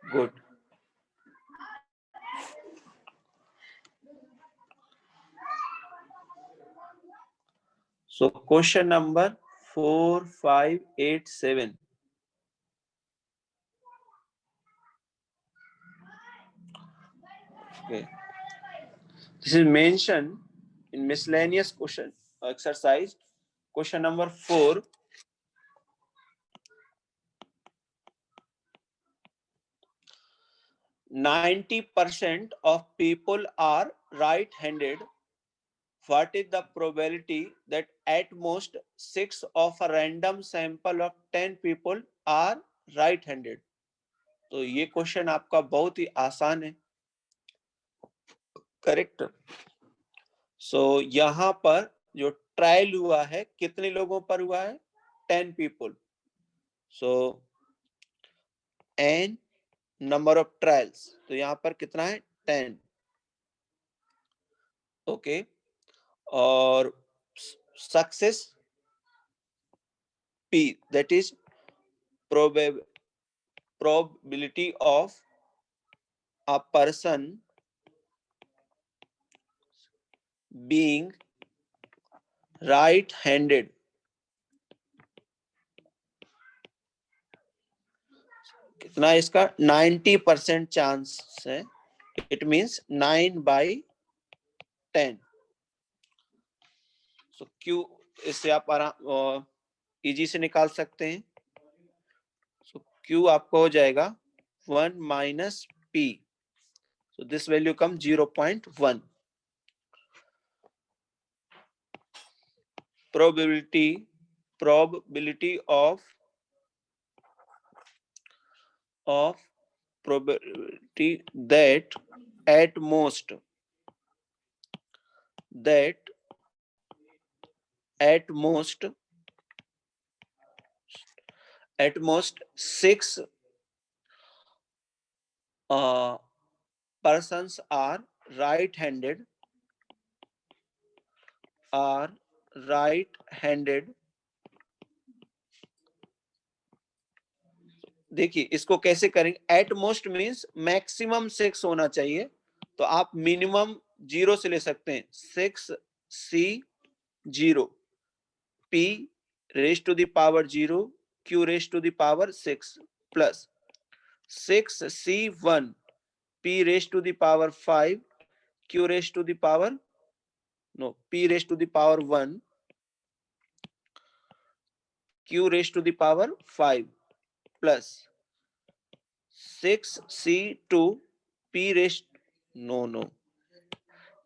Good. So question number 4587. Okay. This is mentioned in miscellaneous question exercise. Question number 4. %90 of people are right-handed. What is the probability that at most 6 of a random sample of 10 people are right-handed? तो ये question आपका बहुत ही आसान है, correct. सो यहाँ पर जो trial हुआ है कितने लोगों पर हुआ है? 10 people. So n number of trials, तो यहाँ पर कितना है? 10। ओके, और success p, that is probability of a person being right-handed. कितना है इसका? 90% चांस है। It means 9/10। सो क्यू इससे आप इजी से निकाल सकते हैं। सो क्यू आपको हो जाएगा 1 - p। So this value come 0.1। probability of probability that at most 6 persons are right-handed देखिए इसको कैसे करेंगे? एट मोस्ट मीन्स मैक्सिमम 6 होना चाहिए, तो आप मिनिमम 0 से ले सकते हैं। 6c0 p raise to the power 0 q raise to the power 6 plus 6c1 p raise to the power 5 q raise to the power p raise to the power 1 q raise to the power 5 plus 6c2 p raise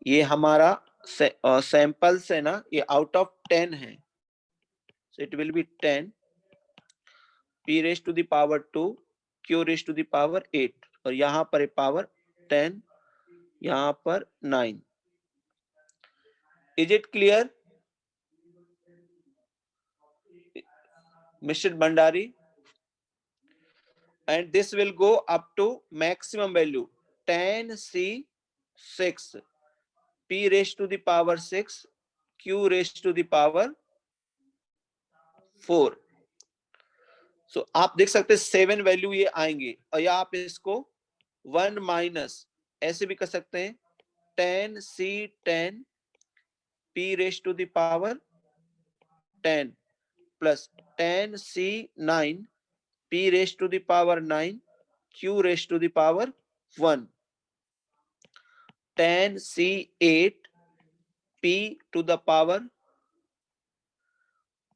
ये हमारा sample से ना, ये out of 10 है, so it will be 10 p raise to the power 2 q raise to the power 8 और यहाँ पर power 10, यहाँ पर 9। Is it clear mister Bhandari? And this will go up to maximum value 10c6 p raised to the power 6 q raised to the power 4। सो आप देख सकते हैं 7 value ये आएंगे, और या आप इसको 1 माइनस ऐसे भी कर सकते हैं 10c10 p raised to the power 10 plus 10c9 p raised to the power 9 q raised to the power 1 10c8 p to the power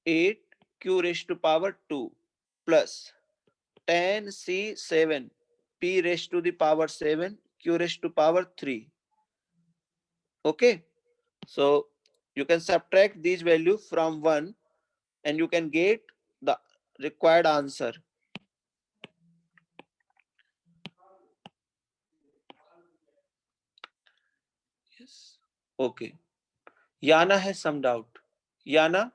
8 q raised to power 2 plus 10c7 p raised to the power 7 q raised to power 3. Okay, so you can subtract these values from 1 and you can get the required answer. Yes, okay. याना है some doubt? याना?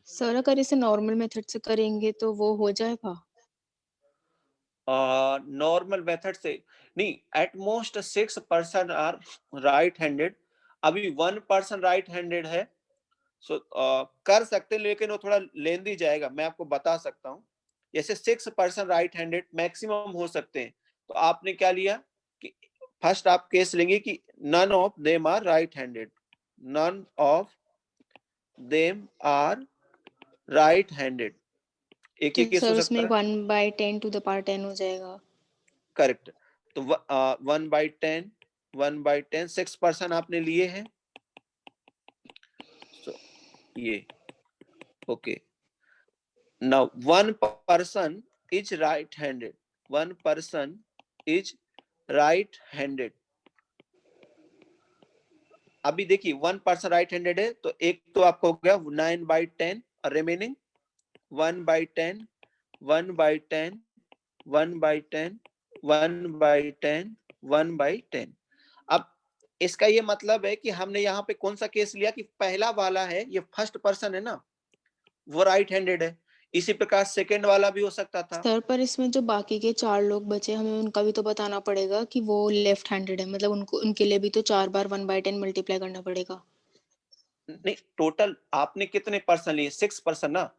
Sir अगर इसे normal method से करेंगे तो वो हो जाएगा? Normal method से नहीं, at most 6 person are right handed. अभी 1 पर्सन राइट हैंडेड है, सो कर सकते, लेकिन वो थोड़ा लेंदी जाएगा, मैं आपको बता सकता हूँ। जैसे 6% राइट हैंडेड मैक्सिमम हो सकते हैं, तो आपने क्या लिया कि फर्स्ट आप केस लेंगे कि none of them are right handed, none of them are right handed, एक तो ही केस हो सर सकता उसमें है। 1/10 टू द पावर 10 हो जाएगा। करेक्ट, तो 1/10, 1/10 6% आपने लिए हैं, so ये okay. Now one person is right-handed. One person is right-handed. अभी देखिए 1% right-handed है, तो एक तो आपको हो गया 9/10 और रिमेनिंग 1/10, 1/10, 1/10, 1/10, 1/10। अब इसका ये मतलब है कि हमने यहाँ पे कौन सा केस लिया कि पहला वाला है, ये फर्स्ट पर्सन है ना, वो राइट हैंडेड है। इसी प्रकार सेकेंड वाला भी हो सकता था। सर पर इसमें जो बाकी के 4 लोग बचे, हमें उनका भी तो बताना पड़ेगा कि वो लेफ्ट हैंडेड है, मतलब उनको उनके लिए भी तो 4 बार 1/10 मल्टीप्लाई करना पड़ेगा। नहीं, टोटल आपने कितने पर्सन लिए? 6% ना,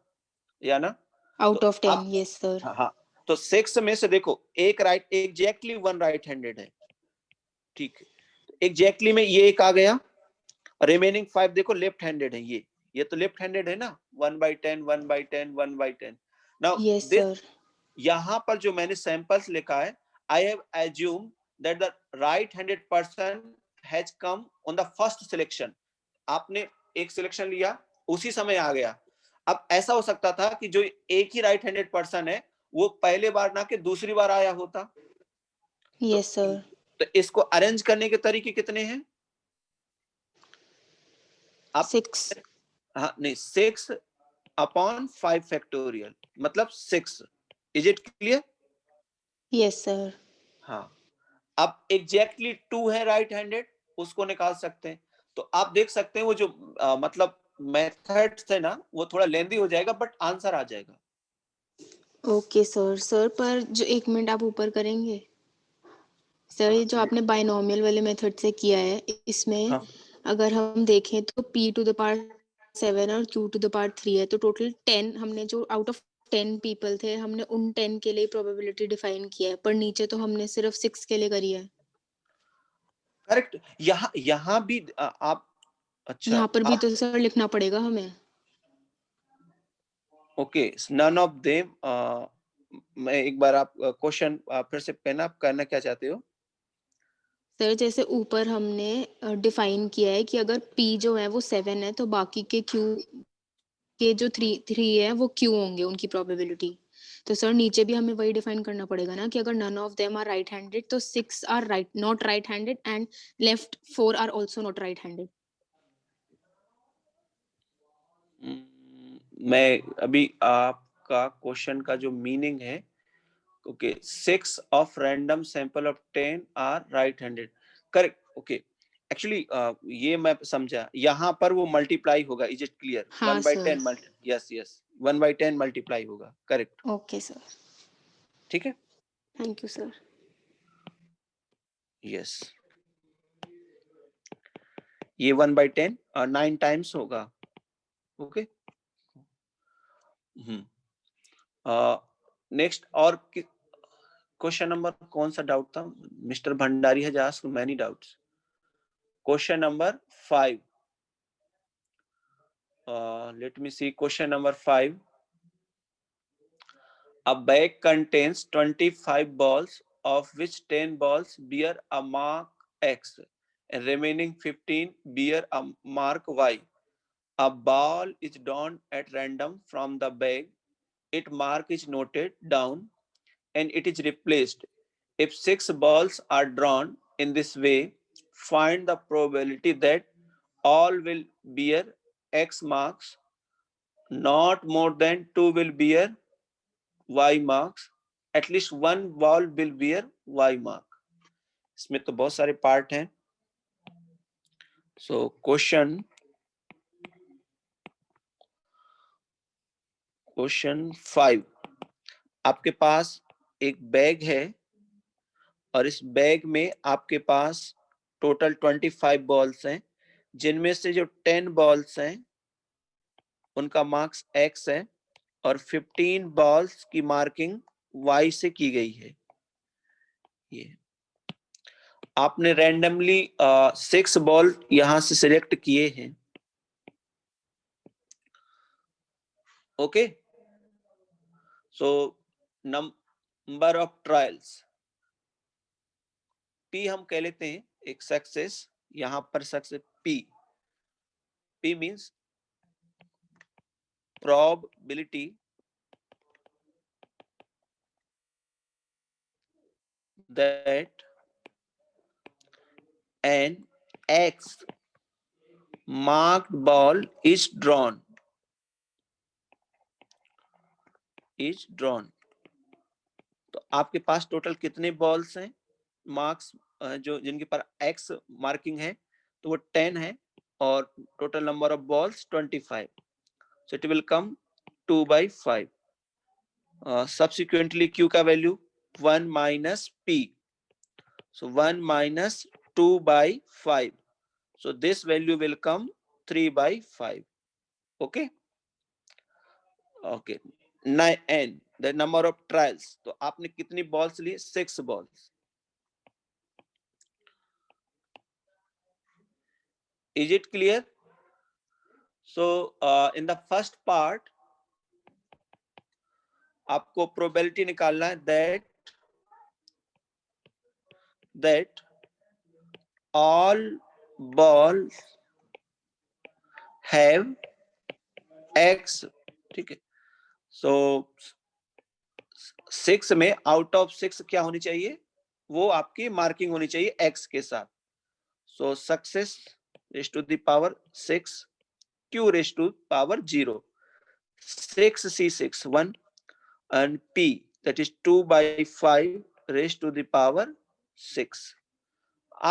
या ना? आउट तो ऑफ 10, आप यस सर। हाँ, तो 6 में से देखो एक राइट, एग्जैक्टली 1 राइट हैंडेड है, ठीक है, एग्जैक्टली में ये एक आ गया, रिमेनिंग 5 देखो लेफ्ट हैंडेड है, ये तो लेफ्ट हैंडेड है ना, 1/10, 1/10, 1/10। Now yes this, sir. यहाँ पर जो मैंने सैंपल्स लिखा है, I have assume that the right handed person has come on the first selection. आपने एक सिलेक्शन लिया, उसी समय आ गया। अब ऐसा हो सकता था कि जो एक ही राइट हैंडेड पर्सन है, वो पहले बार ना के दूसरी बार आया होता। तो, यस सर। तो इसको अरेंज करने के तरीके कितने हैं? आप 6। हाँ नहीं, 6/5 फैक्टोरियल मतलब 6। Is it clear? Yes sir. हाँ, अब एग्जैक्टली 2 है राइट हैंडेड, उसको निकाल सकते हैं। तो आप देख सकते हैं वो जो मतलब मेथड है ना, वो थोड़ा लेंदी हो जाएगा, बट आंसर आ जाएगा। Okay sir. सर पर जो 1 मिनट आप ऊपर करेंगे? सर ये जो आपने बाइनोमियल वाले मेथड से किया है, इसमें हाँ, अगर हम देखें तो p टू द पावर 7 और q टू द पावर 3 है, तो टोटल 10 हमने जो आउट ऑफ 10 पीपल थे, हमने उन 10 के लिए प्रोबेबिलिटी डिफाइन किया है, पर नीचे तो हमने सिर्फ 6 के लिए करी है। करेक्ट। यहाँ यहाँ भी आप अच्छा यहाँ पर भी आप तो सर लिखना पड़ेगा हमें। ओके, नन ऑफ देम, मैं एक बार आप क्वेश्चन फिर से पेन अप करना क्या चाहते हो? सर जैसे ऊपर हमने डिफाइन किया है कि अगर p जो है वो 7 है, तो बाकी के q के जो 3 है वो q होंगे उनकी प्रोबेबिलिटी। तो सर नीचे भी हमें वही डिफाइन करना पड़ेगा ना कि अगर none of them are right handed, तो 6 are right not right handed and left 4 are also not right handed. मैं अभी आपका क्वेश्चन का जो मीनिंग है, okay, 6 of random sample of 10 are right handed, correct, okay. Actually ये मैं समझा, यहाँ पर वो मल्टीप्लाई होगा, इज इट क्लियर? हाँ 1/10 sir. Multi, yes yes, 1/10 multiply होगा, करेक्ट, ओके सर। ठीक है, थैंक यू सर। यस। ये 1/10 9 टाइम्स होगा, ओके। नेक्स्ट, और क्वेश्चन नंबर कौन सा डाउट था? Mister Bhandari has asked many doubts. Question number 5, let me see question number 5. A bag contains 25 balls, of which 10 balls bear a mark X and remaining 15 bear a mark Y. A ball is drawn at random from the bag. Its mark is noted down and it is replaced. If 6 balls are drawn in this way, find the probability that all will bear X marks. Not more than 2 will bear Y marks. At least one ball will bear Y mark. इसमें तो बहुत सारे part हैं। So question 5, आपके पास एक bag है और इस बैग में आपके पास टोटल 25 बॉल्स हैं, जिनमें से जो 10 बॉल्स हैं उनका मार्क्स X है और 15 बॉल्स की मार्किंग y से की गई है। ये आपने रैंडमली 6 बॉल यहां से सिलेक्ट किए हैं। Okay, so number of trials P हम कह लेते हैं एक सक्सेस, यहां पर success P means probability that an X marked ball is drawn. तो आपके पास टोटल कितने बॉल्स हैं मार्क्स जो जिनके पर X मार्किंग है, तो वो 10 है और total number of balls 25. So it will come 2/5. Subsequently Q का value 1 minus P. So 1 minus 2/5. So this value will come 3/5. Okay. Okay. N the number of trials. तो आपने कितनी balls Lee? 6 balls. Is it clear? So in the first part आपको probability निकालना है that all balls have X. ठीक है, so 6 में out of 6 क्या होनी चाहिए? वो आपकी मार्किंग होनी चाहिए X के साथ. So success raised to the power 6, Q raised to power 0, 6C6 1, and P that is 2/5 raised to the power 6.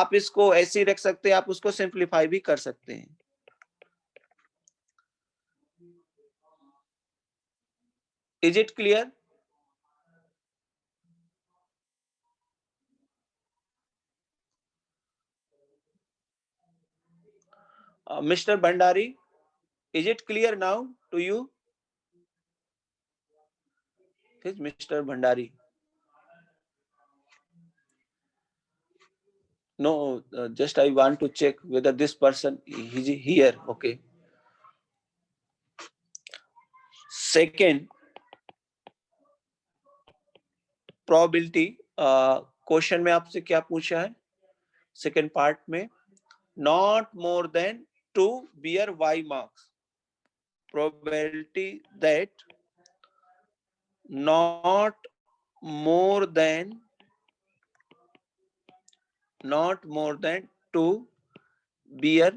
आप इसको ऐसे ही रख सकते हैं, आप उसको सिंप्लीफाई भी कर सकते हैं. Is it clear? Mr. Bhandari, is it clear now to you? Yes, Mr. Bhandari. No, just I want to check whether this person is here. Okay. Second, probability. Question में आपसे क्या पूछा है? सेकेंड पार्ट में, not more than 2 bear y marks. Probability that not more than 2 bear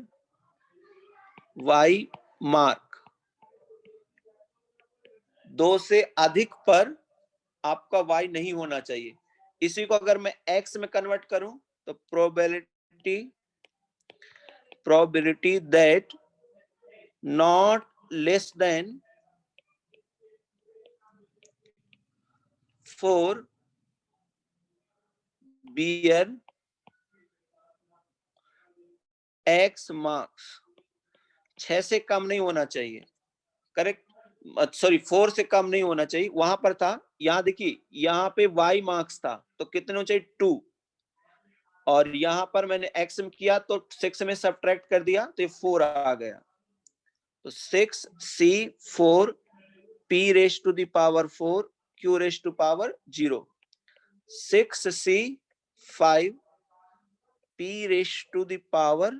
y mark. 2 से अधिक पर आपका y नहीं होना चाहिए. इसी को अगर मैं x में कन्वर्ट करूं तो probability that not less than 4 bear x marks. 6 से कम नहीं होना चाहिए. करेक्ट, सॉरी 4 से कम नहीं होना चाहिए. वहां पर था, यहां देखिए, यहां पे y मार्क्स था तो कितने होने चाहिए? 2. और यहां पर मैंने x में किया तो 6 में सब्ट्रैक्ट कर दिया तो ये 4 आ गया. तो 6C4 P raised to the power 4 Q raised to power 0. 6C5 P raised to the power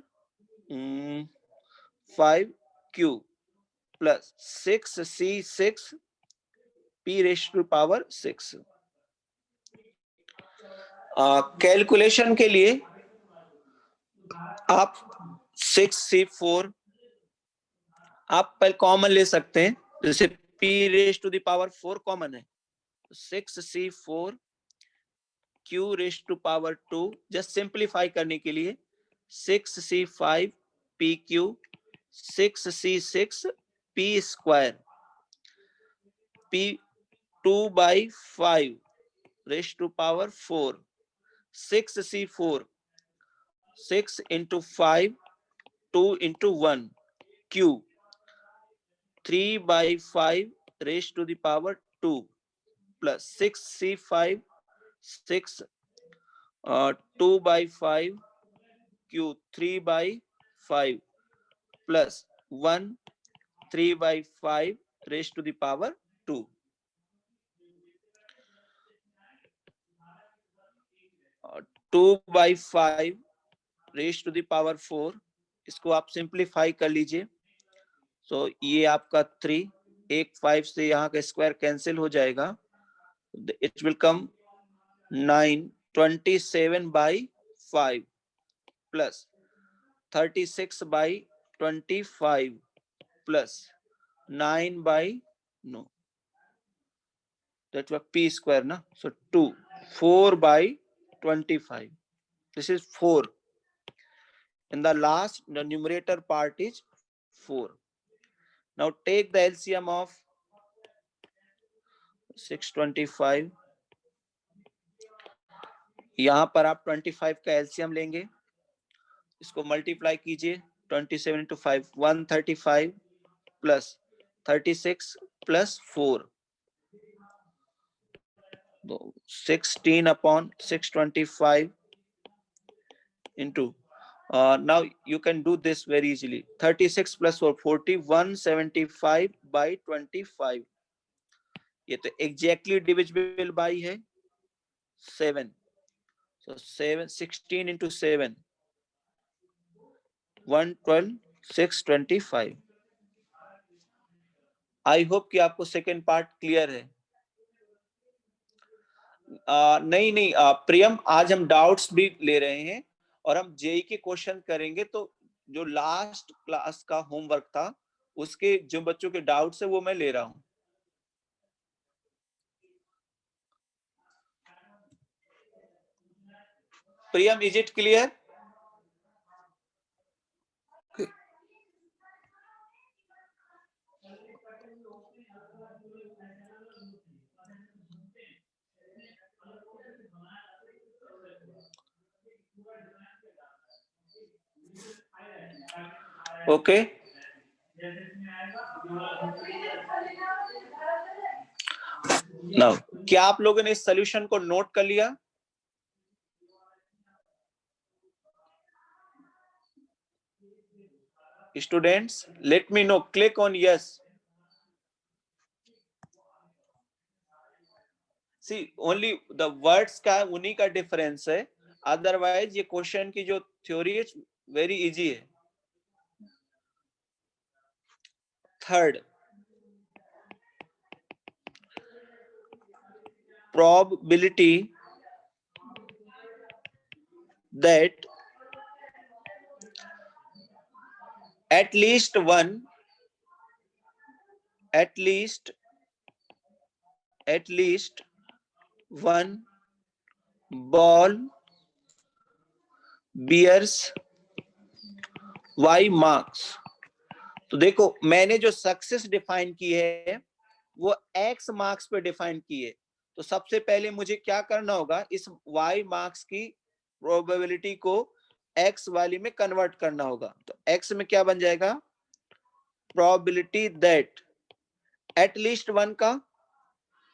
5Q plus 6C6 P raised to power 6. Calculation के लिए आप 6C4 आप पहले कॉमन ले सकते हैं, जैसे P raised to the power 4 common है, 6C4 Q raised to power 2. Just simplify करने के लिए 6C5 PQ 6C6 P square P 2/5 raised to power 4. 6C4 6 into 5 2 into 1 Q 3/5 raised to the power 2 plus 6c5 6 2 by 5 q 3 by 5 plus 1 3 by 5 raised to the power 2. 2 by 5 raise to the power 4, इसको आप simplify कर लीजिए. सो ये आपका 3, एक 5 से यहाँ का स्क्वायर कैंसिल हो जाएगा. It will come 9 27 by 5 plus 36 by 25 plus 9 by no that was p square na, so 2 4 by 25. This is 4. In the last, the numerator part is 4. Now take the LCM of 625. यहां पर आप 25 का LCM लेंगे, इसको multiply कीजिए. 27 into 5 135 plus 36 plus 4 16 upon 625 into now you can do this very easily. 36 plus 4 40 175 by 25. ये तो exactly divisible by है 7. So 7 16 into 7 112 625. I hope कि आपको सेकेंड पार्ट क्लियर है. नहीं प्रियम, आज हम डाउट्स भी ले रहे हैं और हम जेई के क्वेश्चन करेंगे. तो जो लास्ट क्लास का होमवर्क था उसके जो बच्चों के डाउट्स है वो मैं ले रहा हूं. Priyam, is it clear? Okay. Now क्या आप लोगों ने इस सॉल्यूशन को नोट कर लिया? Students, let me know, click on yes. See only the words का उन्हीं का डिफरेंस है, अदरवाइज ये क्वेश्चन की जो थ्योरी है वेरी इजी है. Third, probability that at least one ball bears y marks. तो देखो मैंने जो सक्सेस डिफाइन की है वो x मार्क्स पे डिफाइन की है. तो सबसे पहले मुझे क्या करना होगा, इस y मार्क्स की प्रोबेबिलिटी को x वाली में कन्वर्ट करना होगा. तो x में क्या बन जाएगा, probability that at least one का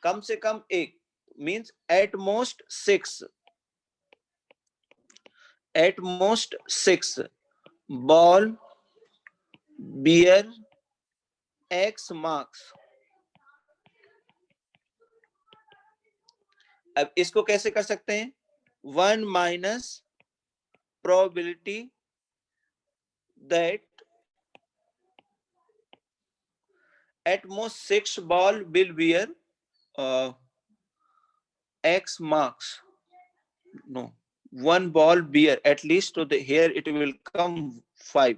कम से कम एक, means at most 6 ball bear x marks. अब इसको कैसे कर सकते हैं, 1 minus probability that at most 6 ball will bear x marks. No, 1 ball bear at least, so here it will come 5.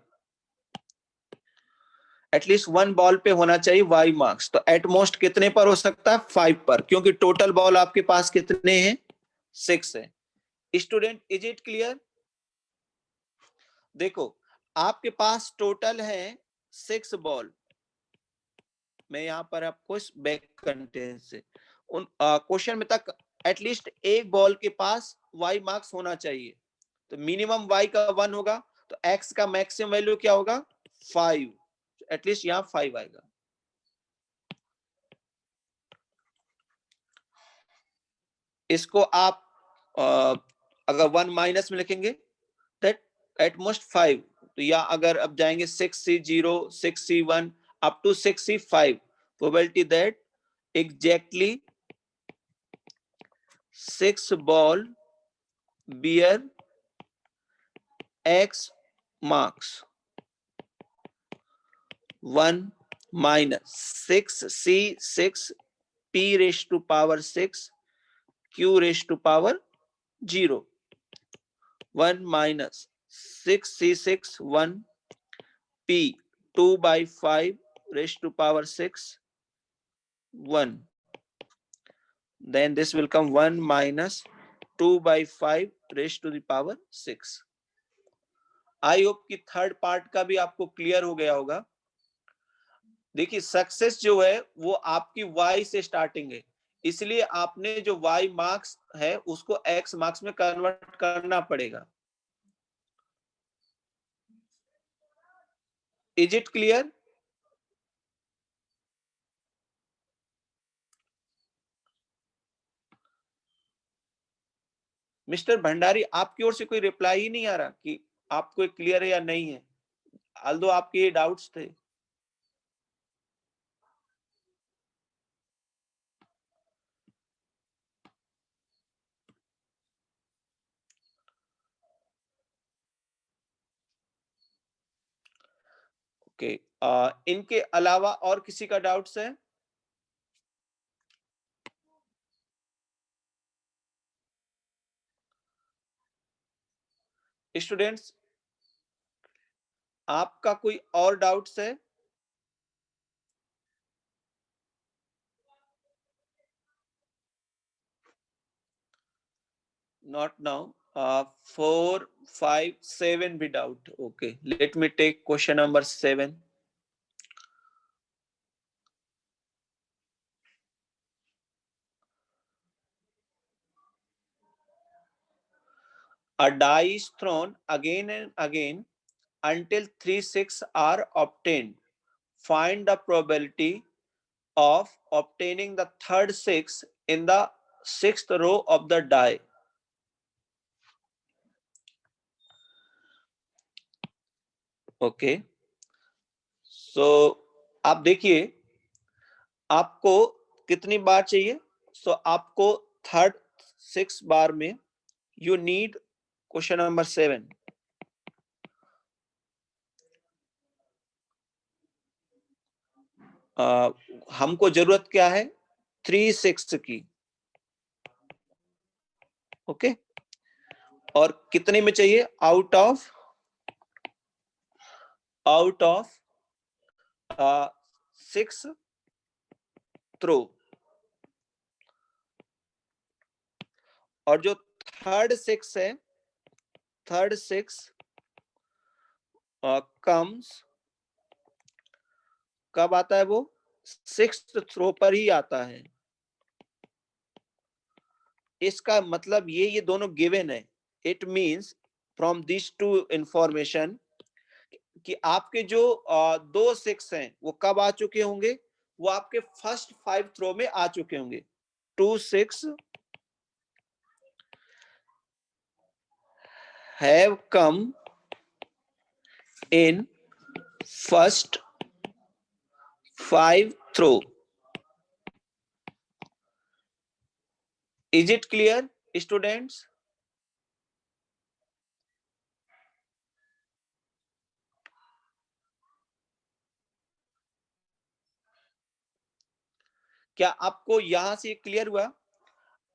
At least 1 ball पे होना चाहिए y मार्क्स. तो एट मोस्ट कितने पर हो सकता है, 5 पर, क्योंकि टोटल बॉल आपके पास कितने हैं, 6 है. Student, is it clear? देखो आपके पास टोटल है 6 बॉल. मैं यहाँ पर आपको इस बैक कंटेंट से उन क्वेश्चन में तक एटलीस्ट एक बॉल के पास y मार्क्स होना चाहिए. तो मिनिमम y का 1 होगा, तो x का मैक्सिमम वैल्यू क्या होगा, 5. एटलीस्ट यहाँ 5 आएगा. इसको आप अगर 1 माइनस में लिखेंगे दैट एट मोस्ट 5, तो या अगर अब जाएंगे 6C0 6C1 up to 6C5, probability that exactly 6 ball bear X marks 1 minus 6C6 P raised to power 6 Q raised to power 0, 1 minus 6C6 1 P 2 by 5 raised to power 6 1, then this will come 1 minus 2 by 5 raised to the power 6. I hope कि third part का भी आपको clear हो गया होगा। देखिए success जो है वो आपकी y से स्टार्टिंग है, इसलिए आपने जो y मार्क्स है उसको x मार्क्स में कन्वर्ट करना पड़ेगा। Is it clear? Mister Bhandari, आपकी ओर से कोई रिप्लाई ही नहीं आ रहा कि आपको क्लियर है या नहीं है, आल्दो आपके ये डाउट्स थे। ओके, इनके अलावा और किसी का डाउट्स है? स्टूडेंट्स, आपका कोई और डाउट्स है? Not now. 4, 5, 7 be doubt. Okay, let me take question number 7. A die is thrown again and again until 3 6 are obtained. Find the probability of obtaining the third 6 in the 6th row of the die. Okay, so आप देखिए आपको कितनी बार चाहिए। सो आपको third 6 बार में you need question number 7। हमको जरूरत क्या है? 3 6 की। ओके, और कितने में चाहिए? Out of 6 throw. और जो थर्ड 6 है, थर्ड 6 कम्स कब आता है? वो 6th थ्रो पर ही आता है। इसका मतलब ये दोनों गिवन है। It means from this two information कि आपके जो 2 6 हैं वो कब आ चुके होंगे? वो आपके फर्स्ट 5 थ्रो में आ चुके होंगे। 2 6 have come in first 5 throw. Is it clear, students? क्या आपको यहां से क्लियर हुआ?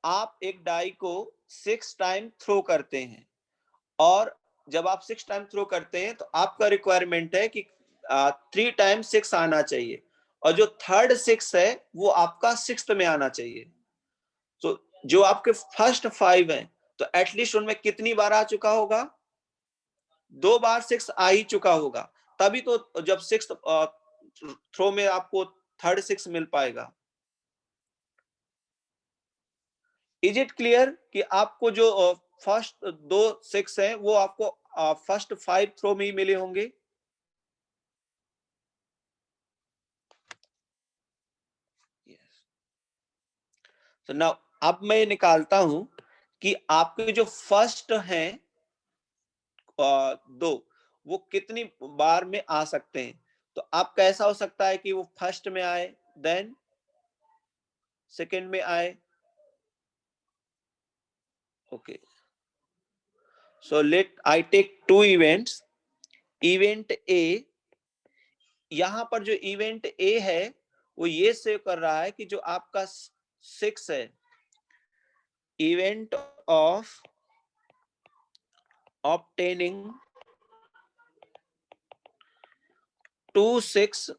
आप एक डाई को 6 टाइम थ्रो करते हैं और जब आप 6 टाइम थ्रो करते हैं तो आपका रिक्वायरमेंट है कि 3 टाइम 6 आना चाहिए और जो थर्ड 6 है वो आपका 6th में आना चाहिए। तो जो आपके फर्स्ट 5 हैं तो एटलीस्ट उनमें कितनी बार आ चुका होगा? 2 बार 6 आ ही चुका होगा, तभी तो जब 6th थ्रो में आपको थर्ड 6 मिल पाएगा। इज इट क्लियर कि आपको जो फर्स्ट 2 6 हैं वो आपको फर्स्ट 5 थ्रो में ही मिले होंगे? तो नाउ अब मैं निकालता हूं कि आपके जो फर्स्ट हैं दो, वो कितनी बार में आ सकते हैं। तो अब कैसा हो सकता है कि वो फर्स्ट में आए, देन सेकंड में आए। Okay, so let I take two events. Event A, यहां पर जो इवेंट ए है वो ये सेव कर रहा है कि जो आपका 6 है, event of obtaining 2 6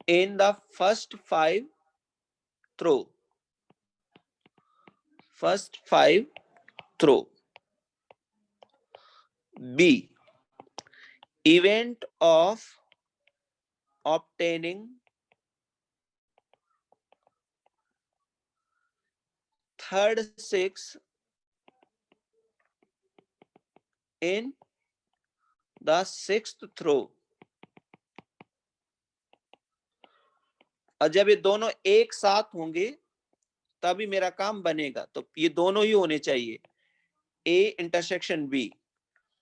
in the first 5 throw, first 5 throw. B, event of obtaining third 6 in the 6th throw. और जब ये दोनों एक साथ होंगे तभी मेरा काम बनेगा, तो ये दोनों ही होने चाहिए, ए इंटरसेक्शन बी।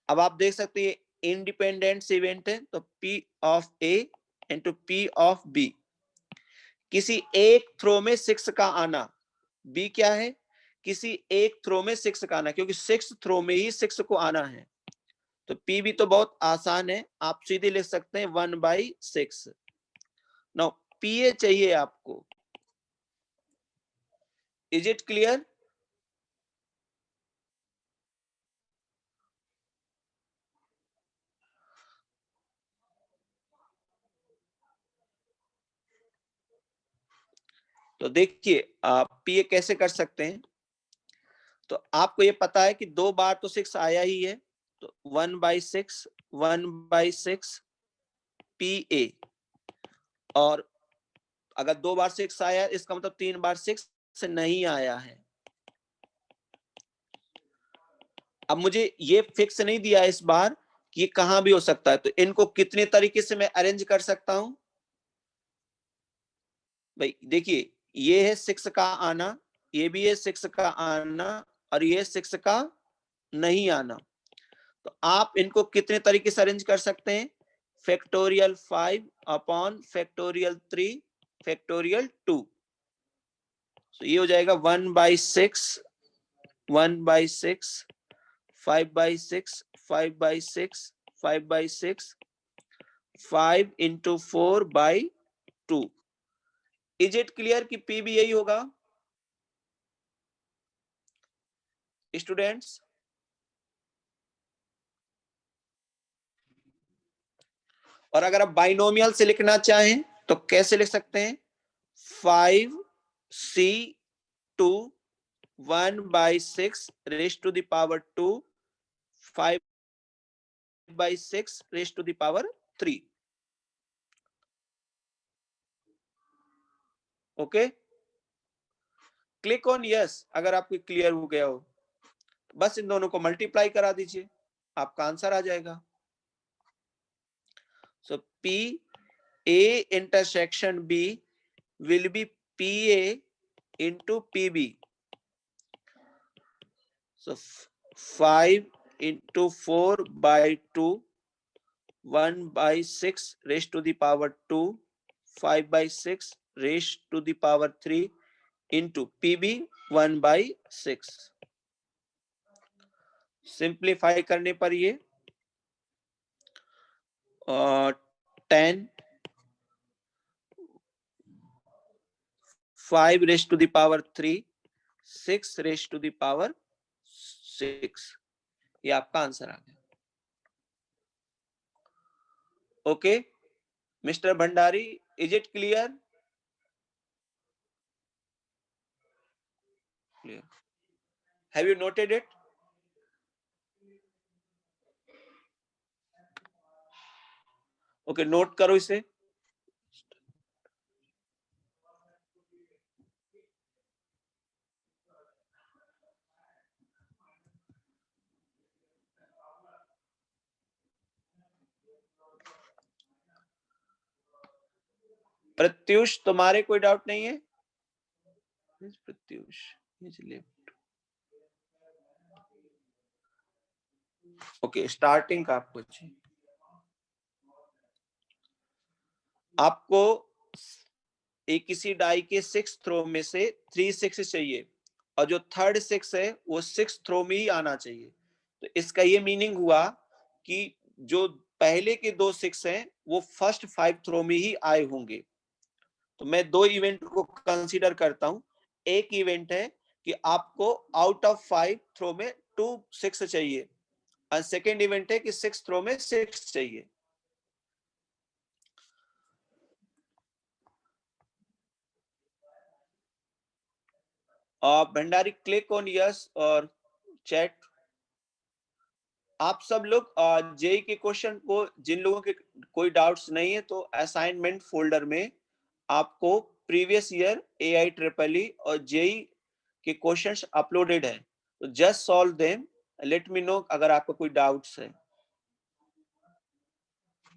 अब आप देख सकते हैं इंडिपेंडेंट इवेंट है, तो P of A into P of B। किसी एक थ्रो में 6 का आना, B क्या है, किसी एक थ्रो में 6 का आना, क्योंकि 6 थ्रो में ही 6 को आना है। तो P भी तो बहुत आसान है, आप सीधे लिख सकते हैं 1/6। नाउ PA चाहिए आपको। Is it clear? तो देखिए आप PA कैसे कर सकते हैं। तो आपको ये पता है कि 2 बार तो 6 आया ही है, तो 1/6 PA। और अगर 2 बार 6 आया इसका मतलब 3 बार 6 नहीं आया है। अब मुझे ये फिक्स नहीं दिया इस बार कि ये कहां भी हो सकता है, तो इनको कितने तरीके से मैं अरेंज कर सकता हूं भाई। देखिए ये है 6 का आना, ये भी है 6 का आना, और ये 6 का नहीं आना। तो आप इनको कितने तरीके से अरेंज कर सकते हैं, फैक्टोरियल 5 अपॉन फैक्टोरियल 3 फैक्टोरियल 2। तो ये हो जाएगा 1/6 1/6 5/6 5/6 5/6 5 इंटू 4/2। इज इट क्लियर कि पी भी यही होगा स्टूडेंट्स? और अगर आप बाइनोमियल से लिखना चाहें तो कैसे लिख सकते हैं, 5C2 1/6 raised to the power 2 5/6 raised to the power 3। Okay, click on yes अगर आपको क्लियर हो गया हो। बस इन दोनों को मल्टीप्लाई करा दीजिए, आपका आंसर आ जाएगा। सो P A intersection B will be PA into PB। So 5 into 4/2 1/6 raised to the power 2 5/6 raised to the power 3 into PB 1/6। Simplify करने पर ये 10 5 raised to the power 3 6 raised to the power 6। ये आपका answer आ गया। Okay mister Bhandari, is it clear? Clear, have you noted it? Okay note करो इसे। प्रत्युष तुम्हारे कोई डाउट नहीं है? Pratyush is left. Okay, starting का आपको एक किसी डाई के 6 थ्रो में से 3 6 चाहिए और जो थर्ड 6 है वो 6 थ्रो में ही आना चाहिए। तो इसका ये मीनिंग हुआ कि जो पहले के 2 6 हैं वो फर्स्ट 5 थ्रो में ही आए होंगे। तो मैं 2 इवेंट को कंसीडर करता हूं। एक इवेंट है कि आपको आउट ऑफ 5 थ्रो में 2 6 चाहिए और सेकेंड इवेंट है कि 6 थ्रो में 6 चाहिए। भंडारी, क्लिक ऑन यस और चैट। आप सब लोग जेई के क्वेश्चन को, जिन लोगों के कोई डाउट्स नहीं है तो असाइनमेंट फोल्डर में आपको प्रीवियस ईयर AIEEE और जेई के क्वेश्चंस अपलोडेड है, तो just solve them, late me no अगर आपको कोई डाउट्स है।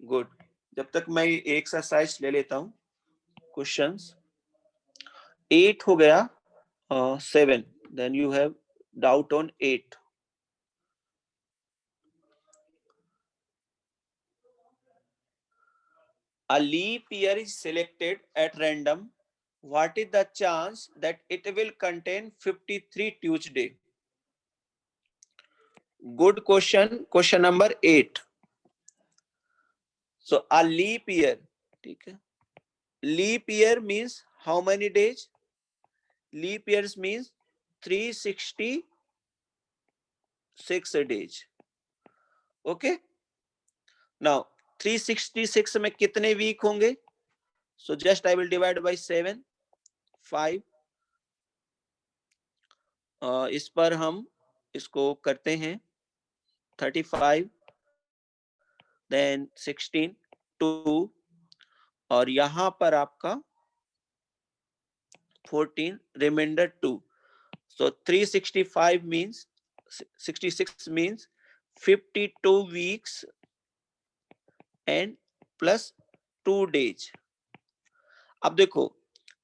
गुड, जब तक मैं एक्सरसाइज ले लेता हूं। क्वेश्चंस 8 हो गया, 7, then you have doubt on 8। A leap year is selected at random. What is the chance that it will contain 53 Tuesday? Good question. Question number 8. So a leap year. Okay. Leap year means how many days? Leap years means 366 days. Okay. Now 366 में कितने week होंगे? So just I will divide by 7, 5. इस पर हम इसको करते हैं 35, then 16, 2 और यहां पर आपका 14, reminder 2। So 365 means 66 means 52 weeks and plus 2 days। अब देखो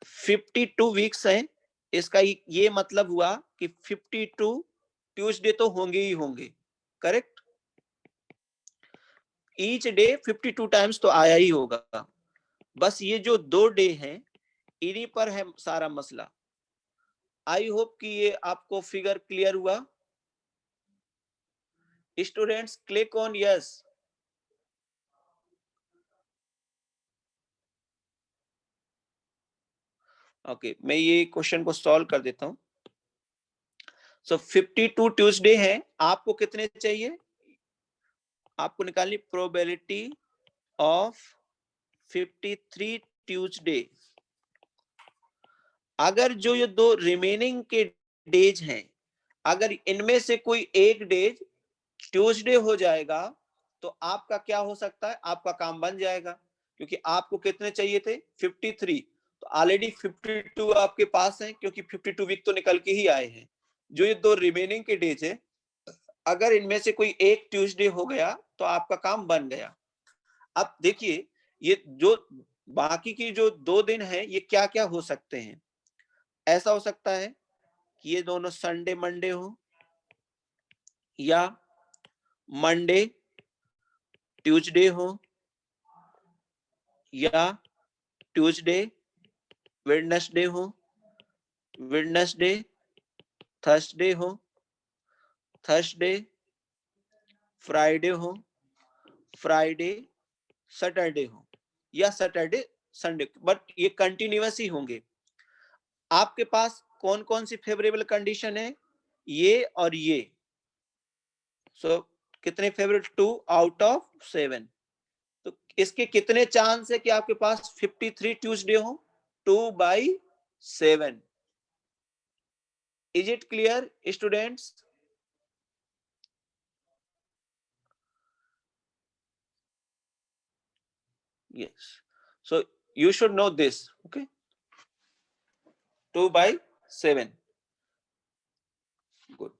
52 वीक्स हैं, इसका ये मतलब हुआ कि 52 ट्यूसडे तो होंगे ही होंगे, करेक्ट। ईच डे 52 टाइम्स तो आया ही होगा। बस ये जो 2 डे हैं इन्हीं पर है सारा मसला। आई होप कि ये आपको फिगर क्लियर हुआ। Students click on yes. Okay, मैं ये क्वेश्चन को सॉल्व कर देता हूं। सो 52 ट्यूसडे है, आपको कितने चाहिए? आपको निकालनी प्रोबेबिलिटी ऑफ 53 ट्यूसडे। अगर जो ये 2 रिमेनिंग के डेज हैं, अगर इनमें से कोई एक डेज ट्यूसडे हो जाएगा तो आपका क्या हो सकता है? आपका काम बन जाएगा, क्योंकि आपको कितने चाहिए थे? 53। तो ऑलरेडी 52 आपके पास हैं, क्योंकि 52 वीक तो निकल के ही आए हैं। जो ये 2 रिमेनिंग के डेज है, अगर इनमें से कोई एक ट्यूसडे हो गया तो आपका काम बन गया। अब देखिए, ये जो बाकी की जो 2 दिन है ये क्या क्या हो सकते हैं? ऐसा हो सकता है कि ये दोनों संडे मंडे हो, या मंडे ट्यूसडे हो, या ट्यूसडे वेडनेसडे हो, वेडनेसडे थर्सडे हो, थर्सडे फ्राइडे हो, फ्राइडे सैटरडे हो, या सैटरडे संडे, बट ये कंटिन्यूअस ही होंगे। आपके पास कौन कौन सी फेवरेबल कंडीशन है? ये और ये। सो कितने फेवरेबल? 2 out of 7। तो इसके कितने चांस है कि आपके पास 53 ट्यूसडे हो? 2/7। Is it clear students? Yes. So you should know this. Okay. 2/7. Good.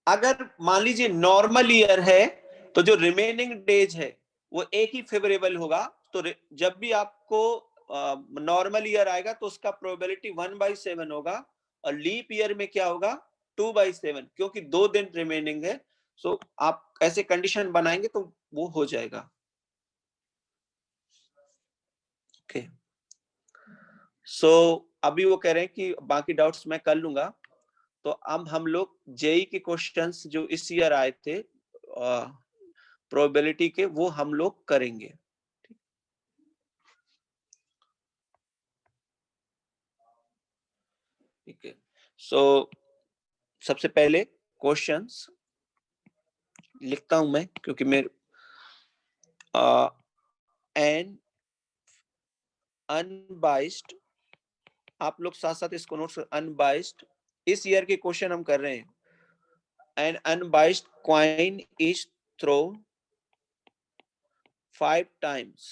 अगर मान लीजिए नॉर्मल ईयर है तो जो रिमेनिंग डेज है वो एक ही फेवरेबल होगा। तो जब भी आपको नॉर्मल ईयर आएगा तो उसका प्रोबेबिलिटी 1/7 होगा, और लीप ईयर में क्या होगा 2/7, क्योंकि 2 दिन रिमेनिंग है। सो आप ऐसे कंडीशन बनाएंगे तो वो हो जाएगा। ओके, सो अभी वो कह रहे हैं कि बाकी डाउट्स मैं कर लूंगा। तो अब हम लोग जेई के क्वेश्चंस जो इस ईयर आए थे प्रोबेबिलिटी के, वो हम लोग करेंगे। ठीक है, सो सबसे पहले क्वेश्चंस लिखता हूं मैं, क्योंकि मेरे एन अनबाइस्ड, आप लोग साथ साथ इसको नोट कर, अनबाइस्ड इस ईयर के क्वेश्चन हम कर रहे हैं। An unbiased coin is throw 5 times,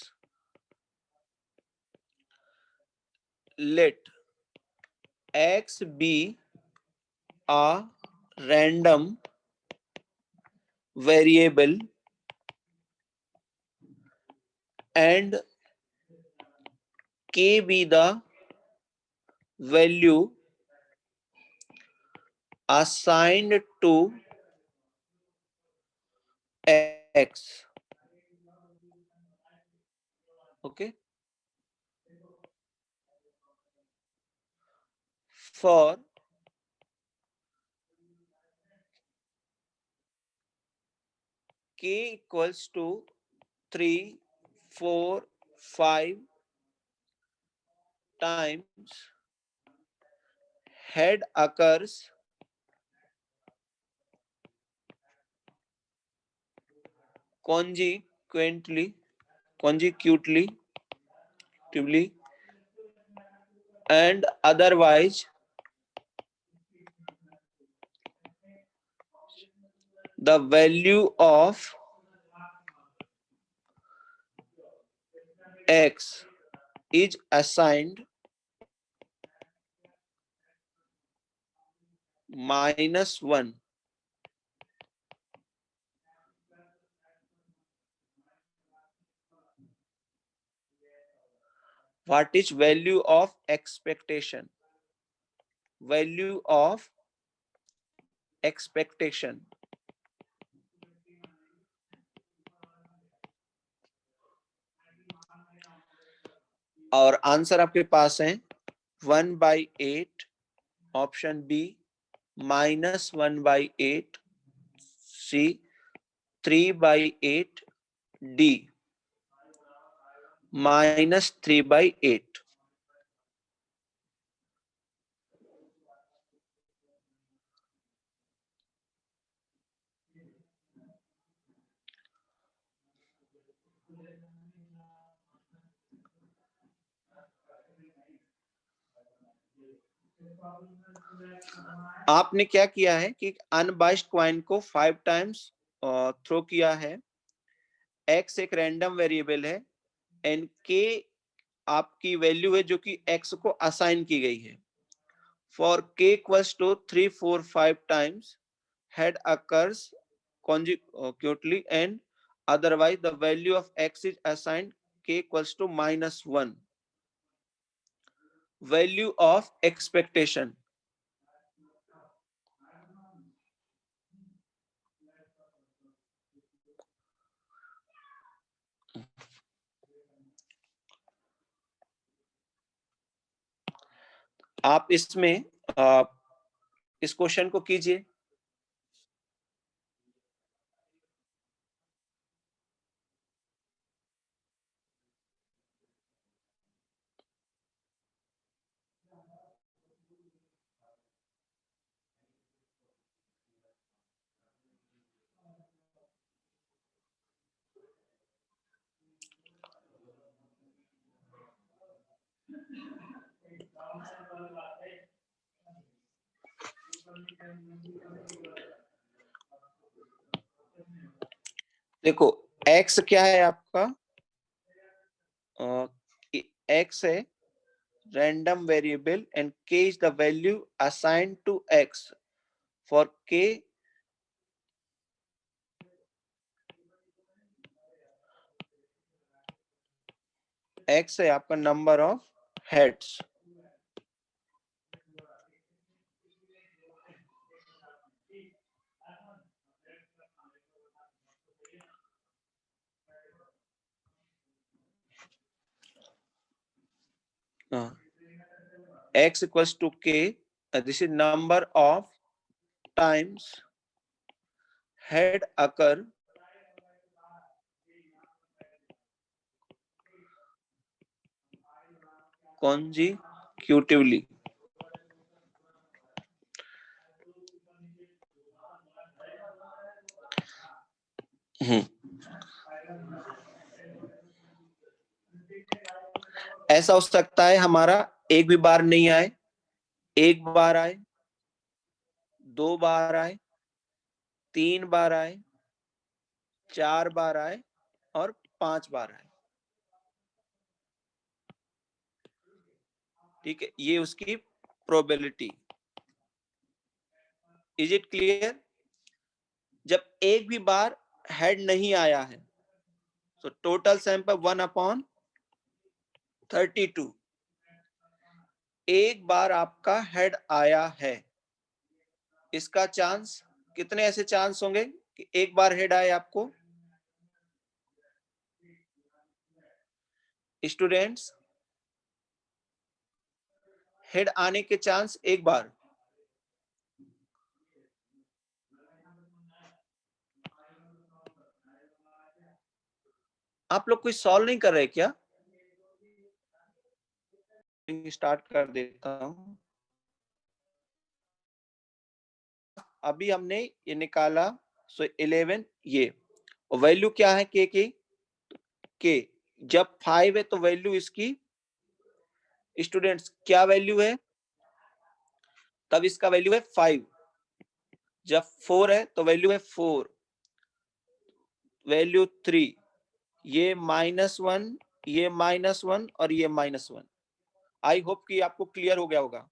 let x be a random variable and k be the value assigned to x. Okay, for k equals to 3, 4, 5 times head occurs consecutively, and otherwise the value of x is assigned -1. What is value of expectation? Value of expectation. और answer आपके पास है 1/8 option B, -1/8 सी, 3/8 D, -3/8। आपने क्या किया है कि unbiased coin को 5 times throw किया है, x एक रैंडम वेरिएबल है, एंड k आपकी वैल्यू है जो कि x को असाइन की गई है। For k equals to 3, 4, 5 times head occurs consecutively and otherwise the value of x is assigned k equals to -1. Value of expectation. आप इसमें इस क्वेश्चन को कीजिए। देखो x क्या है आपका, x है random variable and k is the value assigned to x. For k x है आपका number of heads. x equals to k, this is number of times head occur consecutively. ऐसा हो सकता है हमारा एक भी बार नहीं आए, एक बार आए, 2 बार आए, 3 बार आए, 4 बार आए और 5 बार आए। ठीक है, ये उसकी प्रोबेबिलिटी। Is it clear? जब एक भी बार हेड नहीं आया है तो टोटल सैंपल 1/32। एक बार आपका हेड आया है, इसका चांस कितने ऐसे चांस होंगे कि एक बार हेड आए आपको? स्टूडेंट्स, हेड आने के चांस एक बार, आप लोग कोई सॉल्व नहीं कर रहे क्या? स्टार्ट कर देता हूं। अभी हमने ये निकाला, सो 11 ये वैल्यू क्या है के की? के जब 5 है तो वैल्यू इसकी स्टूडेंट्स क्या वैल्यू है? तब इसका वैल्यू है 5। जब 4 है तो वैल्यू है 4, वैल्यू 3, ये -1, ये -1 और ये -1। आई होप कि आपको क्लियर हो गया होगा।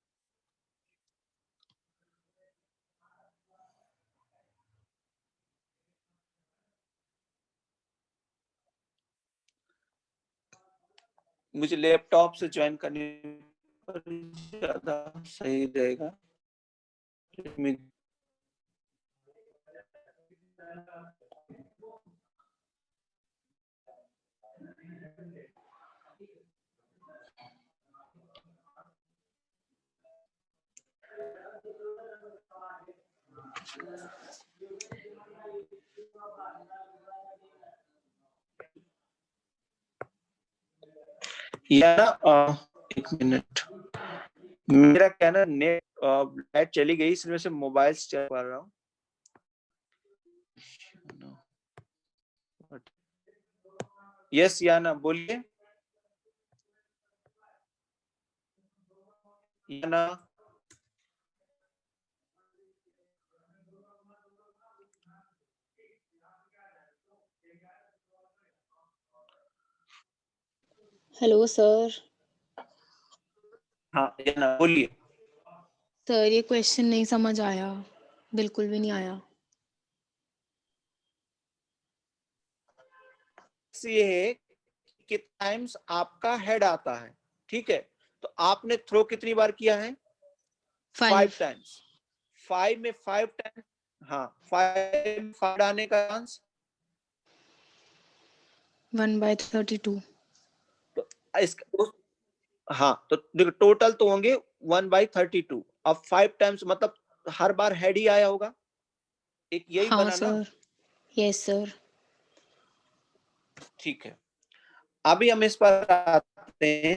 मुझे लैपटॉप से ज्वाइन करने पर ज्यादा सही रहेगा। या एक मिनट, मेरा क्या ना नेट लाइट चली गई, इसमें से मोबाइल से चला पा रहा हूँ। यस याना बोलिए। याना हेलो सर। हाँ याना बोलिए। सर ये क्वेश्चन नहीं समझ आया, बिल्कुल भी नहीं आया। ये है कि टाइम्स आपका हेड आता है, ठीक है, तो आपने थ्रो कितनी बार किया है? 5 टाइम्स। 5 में 5 टाइम्स, हाँ 5 आने का चांस 1/32। तो इसका हाँ, तो देखो टोटल तो होंगे 1/32। अब 5 टाइम्स मतलब हर बार हेड ही आया होगा, एक यही हाँ बना ना। सर। Yes sir. ठीक है, अभी हम इस पर आते हैं।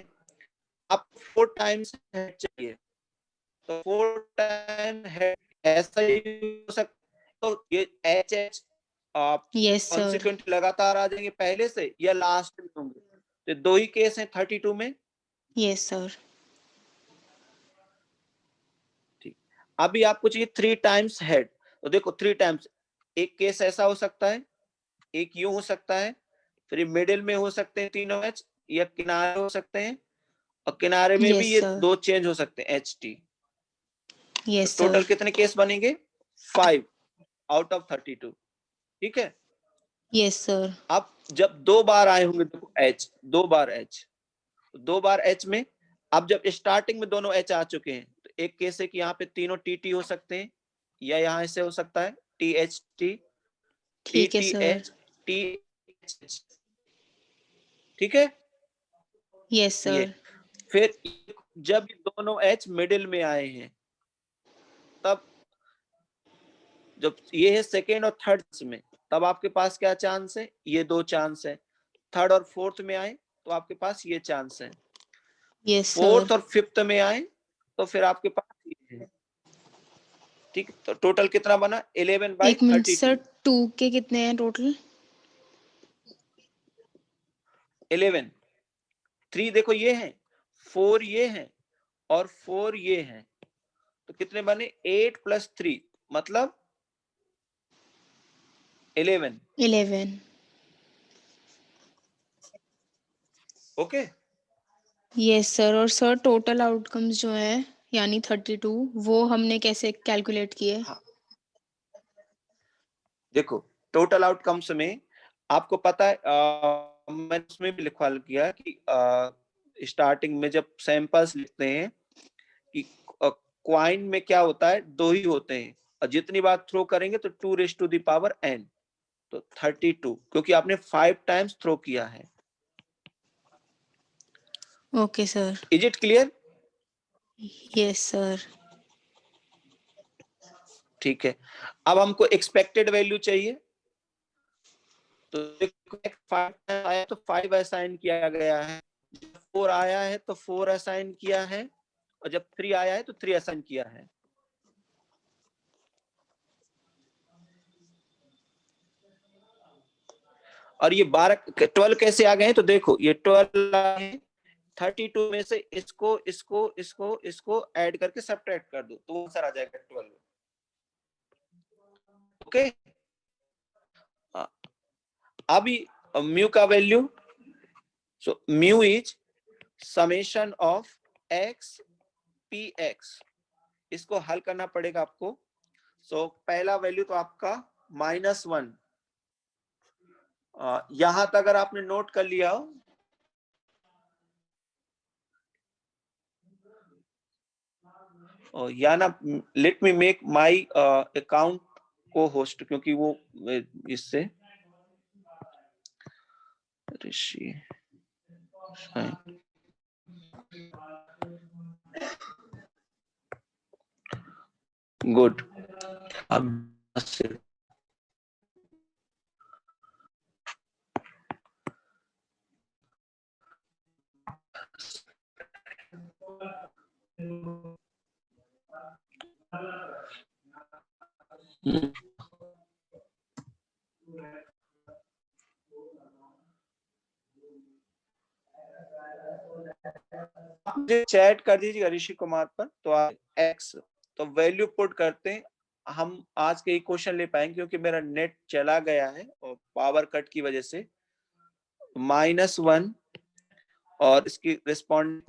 आप 4 टाइम्स हेड चाहिए, तो 4 टाइम हेड ऐसा ही हो सकता, तो ये एच एच आप यस सर। कॉन्सिक्वेंट लगातार आ जाएंगे पहले से या लास्ट में होंगे? तो दो ही केस हैं 32 में। Yes sir. ठीक, अभी आपको चाहिए 3 टाइम्स हेड, तो देखो 3 टाइम्स, एक केस ऐसा हो सकता है, एक यूं हो सकता है, फिर मिडिल में हो सकते हैं तीनों एच, या किनारे हो सकते हैं, और किनारे में भी यस ये सर। दो चेंज हो सकते हैं एच टी। तो यस टोटल सर। कितने केस बनेंगे? 5 आउट ऑफ 32। ठीक है, यस सर। अब जब 2 बार आए होंगे, देखो एच, 2 बार एच, 2 बार H में। अब जब स्टार्टिंग में दोनों H आ चुके हैं तो एक केस है कि यहाँ पे तीनों TT हो सकते हैं, या यहाँ ऐसे हो सकता है THT, ठीक है सर। TTH, THH। ठीक है, यस ये सर। फिर जब ये दोनों H मिडिल में आए हैं, तब जब ये है सेकेंड और थर्ड में, तब आपके पास क्या चांस है? ये 2 चांस है। थर्ड और फोर्थ में आए तो आपके पास ये चांस है। Yes fourth sir. और फिफ्थ में आए तो फिर आपके पास ये है। ठीक, तो टोटल कितना बना? 1 मिनट सर, 11/32। 2 के कितने हैं टोटल? 11, 3 देखो ये है, 4 ये है और 4 ये है, तो कितने बने? 8 + 3 मतलब 11। 11। Okay, yes sir. और सर टोटल आउटकम्स जो है यानी 32, वो हमने कैसे कैलकुलेट किए? हाँ देखो टोटल आउटकम्स में आपको पता है, मैंने उसमें भी लिखवा किया कि स्टार्टिंग में जब सैंपल्स लिखते हैं कि क्वाइन में क्या होता है, 2 ही होते हैं, और जितनी बार थ्रो करेंगे तो 2⁻n, तो 32, क्योंकि आपने 5 टाइम्स थ्रो किया है। Okay sir. Is it clear? Yes sir. ठीक है, अब हमको एक्सपेक्टेड वैल्यू चाहिए, तो 5 आया तो 5 असाइन किया गया है, जब 4 आया है तो 4 असाइन किया है, और जब 3 आया है तो 3 असाइन किया है। और ये 12 कैसे आ गए हैं? तो देखो ये 12 आए हैं, 32 में से इसको ऐड करके सब्ट्रैक्ट कर दो तो आंसर आ जाएगा 12। ओके, अभी म्यू का value, so mu is summation of x px, इसको हल करना पड़ेगा आपको। सो पहला वैल्यू तो आपका -1, यहां तक अगर आपने नोट कर लिया हो, या ना, let me make my account को होस्ट, क्योंकि वो इससे ऋषि गुड। अब मुझे चैट कर दीजिएगा ऋषि कुमार पर, तो आप x तो वैल्यू पुट करते हैं, हम आज के ही क्वेश्चन ले पाएंगे, क्योंकि मेरा नेट चला गया है और पावर कट की वजह से। -1 और इसकी रिस्पॉन्ड